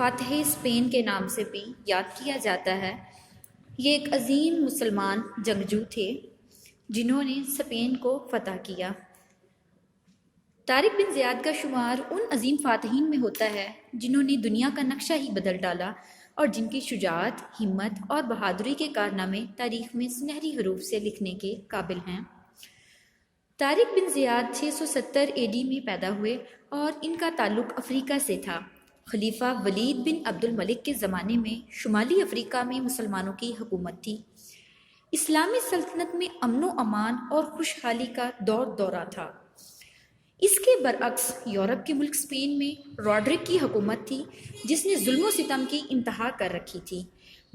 فاتح اسپین کے نام سے بھی یاد کیا جاتا ہے۔ یہ ایک عظیم مسلمان جنگجو تھے جنہوں نے اسپین کو فتح کیا۔ طارق بن زیاد کا شمار ان عظیم فاتحین میں ہوتا ہے جنہوں نے دنیا کا نقشہ ہی بدل ڈالا اور جن کی شجاعت، ہمت اور بہادری کے کارنامے تاریخ میں سنہری حروف سے لکھنے کے قابل ہیں۔ طارق بن زیاد 670 AD میں پیدا ہوئے اور ان کا تعلق افریقہ سے تھا۔ خلیفہ ولید بن عبد الملک کے زمانے میں شمالی افریقہ میں مسلمانوں کی حکومت تھی۔ اسلامی سلطنت میں امن و امان اور خوشحالی کا دورہ تھا۔ اس کے برعکس یورپ کے ملک اسپین میں راڈرک کی حکومت تھی جس نے ظلم و ستم کی انتہا کر رکھی تھی۔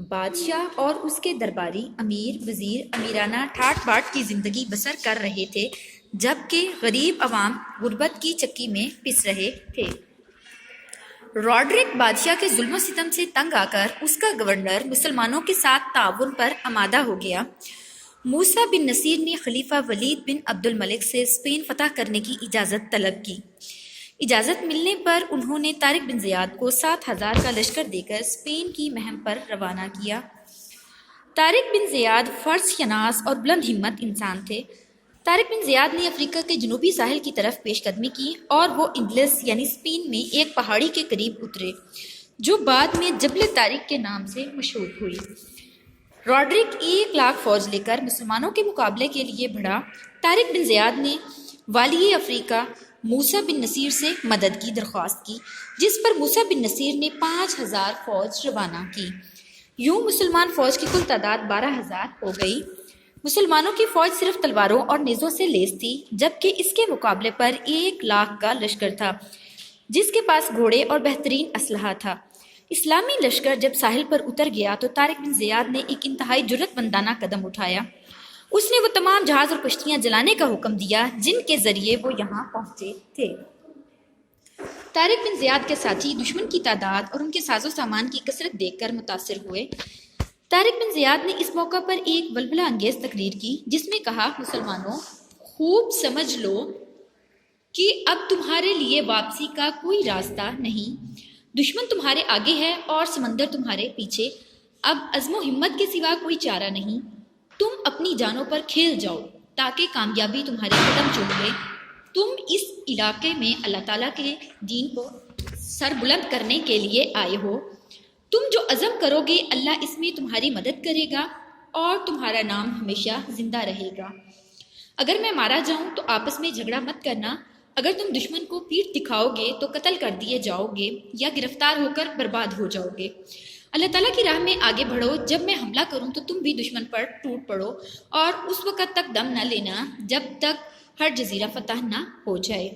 بادشاہ اور اس کے درباری امیر وزیر امیرانہ ٹھاٹ باٹ کی زندگی بسر کر رہے تھے جبکہ غریب عوام غربت کی چکی میں پس رہے تھے۔ راڈرک بادشاہ کے ظلم و ستم سے تنگ آ کر اس کا گورنر مسلمانوں کے ساتھ تعاون پر آمادہ ہو گیا۔ موسیٰ بن نصیر نے خلیفہ ولید بن عبد الملک سے اسپین فتح کرنے کی اجازت طلب کی۔ اجازت ملنے پر انہوں نے طارق بن زیاد کو 7000 کا لشکر دے کر اسپین کی مہم پر روانہ کیا۔ طارق بن زیاد فرض شناس اور بلند ہمت انسان تھے۔ طارق بن زیاد نے افریقہ کے جنوبی ساحل کی طرف پیش قدمی کی اور وہ انڈلس یعنی اسپین میں ایک پہاڑی کے قریب اترے جو بعد میں جبل طارق کے نام سے مشہور ہوئی۔ راڈرک 1,00,000 فوج لے کر مسلمانوں کے مقابلے کے لیے بڑھا۔ طارق بن زیاد نے والی افریقہ موسیٰ بن نصیر سے مدد کی درخواست کی جس پر موسیٰ بن نصیر نے 5000 فوج روانہ کی۔ یوں مسلمان فوج کی کل تعداد 12000 ہو گئی۔ مسلمانوں کی فوج صرف تلواروں اور نیزوں سے لیس تھی جبکہ اس کے مقابلے پر 1,00,000 کا لشکر تھا جس کے پاس گھوڑے اور بہترین اسلحہ تھا۔ اسلامی لشکر جب ساحل پر اتر گیا تو طارق بن زیاد نے ایک انتہائی جرأت مندانہ قدم اٹھایا۔ اس نے وہ تمام جہاز اور کشتیاں جلانے کا حکم دیا جن کے ذریعے وہ یہاں پہنچے تھے۔ طارق بن زیاد کے ساتھی دشمن کی تعداد اور ان کے ساز و سامان کی کثرت دیکھ کر متاثر ہوئے۔ طارق بن زیاد نے اس موقع پر ایک ولولہ انگیز تقریر کی جس میں کہا، مسلمانوں خوب سمجھ لو کہ اب تمہارے لیے واپسی کا کوئی راستہ نہیں۔ دشمن تمہارے آگے ہے اور سمندر تمہارے پیچھے۔ اب عزم و ہمت کے سوا کوئی چارہ نہیں۔ تم اپنی جانوں پر کھیل جاؤ تاکہ کامیابی تمہارے قدم چوم لے۔ تم اس علاقے میں اللہ تعالیٰ کے دین کو سر بلند کرنے کے لیے آئے ہو۔ تم جو عزم کرو گے اللہ اس میں تمہاری مدد کرے گا اور تمہارا نام ہمیشہ زندہ رہے گا۔ اگر میں مارا جاؤں تو آپس میں جھگڑا مت کرنا۔ اگر تم دشمن کو پیٹھ دکھاؤ گے تو قتل کر دیے جاؤ گے یا گرفتار ہو کر برباد ہو جاؤ گے۔ اللہ تعالیٰ کی راہ میں آگے بڑھو۔ جب میں حملہ کروں تو تم بھی دشمن پر ٹوٹ پڑو اور اس وقت تک دم نہ لینا جب تک ہر جزیرہ فتح نہ ہو جائے۔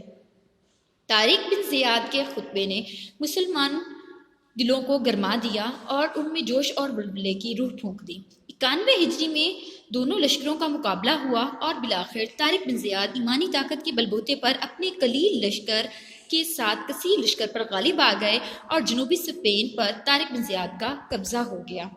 طارق بن زیاد کے خطبے نے مسلمان دلوں کو گرما دیا اور ان میں جوش اور ولولے کی روح پھونک دی۔ 91 ہجری میں دونوں لشکروں کا مقابلہ ہوا اور بالآخر طارق بن زیاد ایمانی طاقت کے بلبوتے پر اپنے قلیل لشکر کے ساتھ کثیر لشکر پر غالب آ گئے اور جنوبی اسپین پر طارق بن زیاد کا قبضہ ہو گیا۔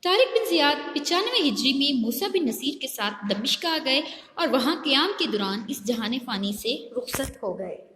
طارق بن زیاد 95 ہجری میں موسیٰ بن نصیر کے ساتھ دمشق آ گئے اور وہاں قیام کے دوران اس جہان فانی سے رخصت ہو گئے۔